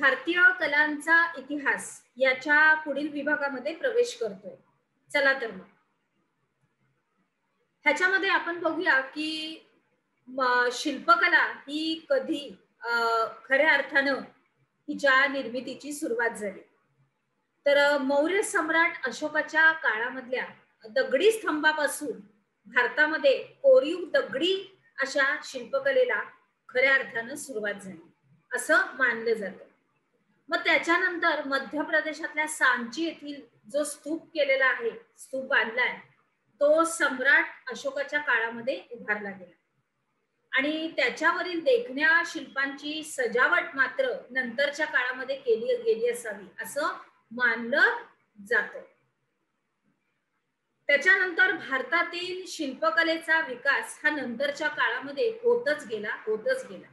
भारतीय कलांचा इतिहास याच्या पुढील विभागामध्ये प्रवेश करतोय. चला तर मग ह्याच्यामध्ये आपण बघूया की शिल्पकला ही कधी खऱ्या अर्थानं तिच्या निर्मितीची सुरुवात झाली. तर मौर्य सम्राट अशोकाच्या काळामधल्या दगडी स्तंभापासून भारतामध्ये कोरीव दगडी अशा शिल्पकलेला खऱ्या अर्थानं सुरुवात झाली असं मानलं जातं. मग त्याच्यानंतर मध्य प्रदेशातल्या सांची येथील जो स्तूप केलेला आहे, स्तूप बांधलाय, तो सम्राट अशोकाच्या काळामध्ये उभारला गेला आणि त्याच्यावरील देखण्या शिल्पांची सजावट मात्र नंतरच्या काळामध्ये केली गेली असावी असं मानलं जातं. त्याच्यानंतर भारतातील शिल्पकलेचा विकास हा नंतरच्या काळामध्ये होतच गेला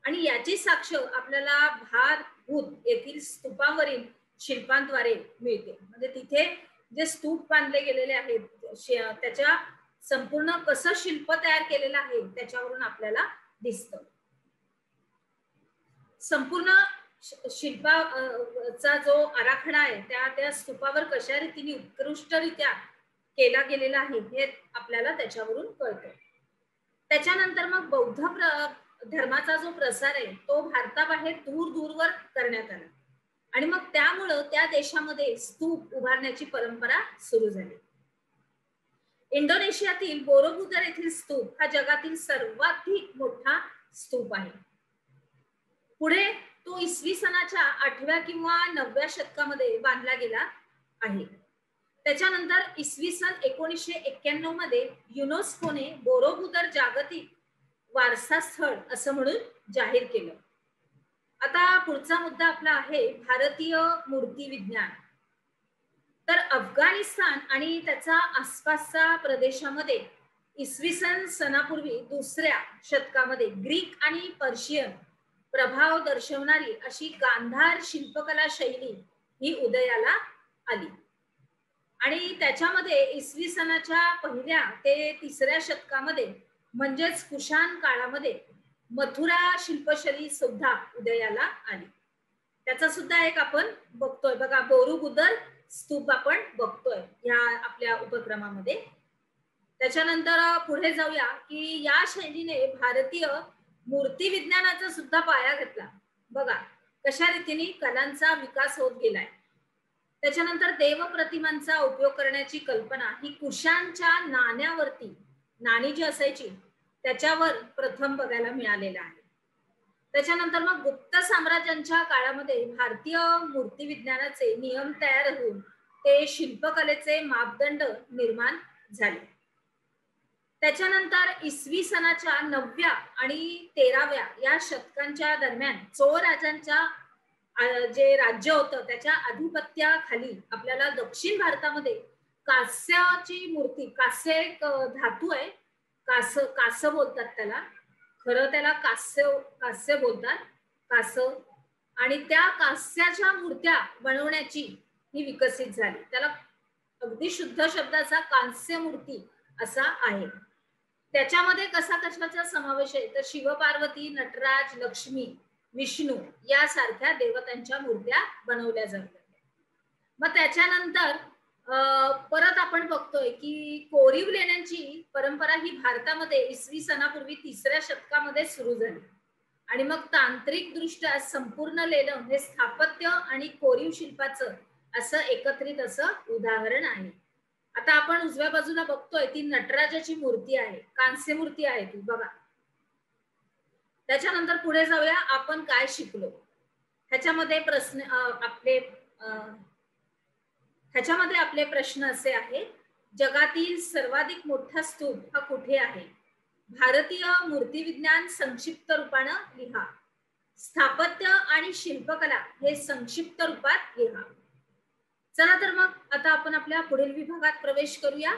आणि याची साक्ष आपल्याला भारभूत येथील स्तूपावरील शिल्पांद्वारे मिळते. म्हणजे तिथे जे स्तूप बांधले गेलेले आहेत त्याच्या संपूर्ण कसं शिल्प तयार केलेलं आहे त्याच्यावरून आपल्याला दिसतं. संपूर्ण शिल्पाचा जो आराखडा आहे त्या स्तूपावर कशा रीतीने उत्कृष्टरित्या केला गेलेला आहे हे आपल्याला त्याच्यावरून कळतं. त्याच्यानंतर मग बौद्ध धर्माचा जो प्रसार आहे तो भारताबाहेर दूर दूरवर करण्यात आला आणि मग त्यामुळं त्या देशामध्ये स्तूप उभारण्याची परंपरा सुरू झाली. इंडोनेशियातील बोरोबुदर येथील स्तूप हा जगातील सर्वाधिक मोठा स्तूप आहे. पुढे तो इसवी सनाच्या 8व्या किंवा 9व्या शतकामध्ये बांधला गेला आहे. त्याच्यानंतर इसवी सन 1991 मध्ये युनेस्कोने बोरोबुदर जागतिक वारसा स्थळ असं म्हणून जाहीर केलं. आता पुढचा मुद्दा आपला आहे भारतीय मूर्ती विज्ञान. तर अफगाणिस्तान आणि त्याचा आसपासच्या प्रदेशामध्ये इसवी सन सनापूर्वी 2ऱ्या शतकामध्ये ग्रीक आणि पर्शियन प्रभाव दर्शवणारी अशी गांधार शिल्पकला शैली ही उदयाला आली आणि त्याच्यामध्ये इसवी सनाच्या 1ल्या ते 3ऱ्या शतकामध्ये म्हणजेच कुशाण काळामध्ये मथुरा शिल्पशैली सुद्धा उदयाला आली. त्याचा सुद्धा एक आपण बघतोय बघा, बोरोबुदर स्तूप आपण बघतोय या आपल्या उपक्रमामध्ये. त्याच्यानंतर पुढे जाऊया की या शैलीने भारतीय मूर्ती विज्ञानाचा सुद्धा पाया घातला. बघा कशा रीतीने कलांचा विकास होत गेलाय. त्याच्यानंतर देवप्रतिमांचा उपयोग करण्याची कल्पना ही कुशाणच्या नाण्यावरती, नाणी जी असायची त्याच्यावर प्रथम बघायला मिळालेला आहे. त्याच्यानंतर मग गुप्त साम्राज्यांच्या काळामध्ये भारतीय मूर्ती विज्ञानाचे नियम तयार होऊन ते शिल्पकलेचे मापदंड निर्माण झाले. त्याच्यानंतर इसवी सनाच्या 9व्या आणि 13व्या या शतकांच्या दरम्यान चोळ राजांच्या जे राज्य होतं त्याच्या आधिपत्याखाली आपल्याला दक्षिण भारतामध्ये कांस्याची मूर्ती, कांस्य एक धातू आहे, कांस्य बोलतात त्याला, खरं त्याला कांस्य बोलतात, कांस्य, आणि त्या कांस्याच्या मूर्त्या बनवण्याची ही विकसित झाली. त्याला अगदी शुद्ध शब्दाचा कांस्य मूर्ती असा आहे. त्याच्यामध्ये कशाचा समावेश आहे तर शिवपार्वती, नटराज, लक्ष्मी, विष्णू यासारख्या देवतांच्या मूर्त्या बनवल्या जातात. मग त्याच्यानंतर परत आपण बघतोय की कोरीव लेण्यांची परंपरा ही भारतामध्ये इसवी सनापूर्वी 3ऱ्या शतकामध्ये सुरू झाली आणि मग तांत्रिक दृष्ट्या संपूर्ण लेणं हे स्थापत्य आणि कोरीव शिल्पाचं असं एकत्रित असं उदाहरण आहे. आता आपण उजव्या बाजूला बघतोय ती नटराजाची मूर्ती आहे, कांस्य मूर्ती आहे ती बघा. त्याच्यानंतर पुढे जाऊया आपण काय शिकलो ह्याच्यामध्ये आपले प्रश्न असे आहेत. जगातील सर्वाधिक मोठा स्तूप हा कुठे आहे? भारतीय मूर्ती विज्ञान संक्षिप्त रूपानं लिहा. स्थापत्य आणि शिल्पकला हे संक्षिप्त रूपात लिहा. चला तर मग आता आपण आपल्या पुढील विभागात प्रवेश करूया.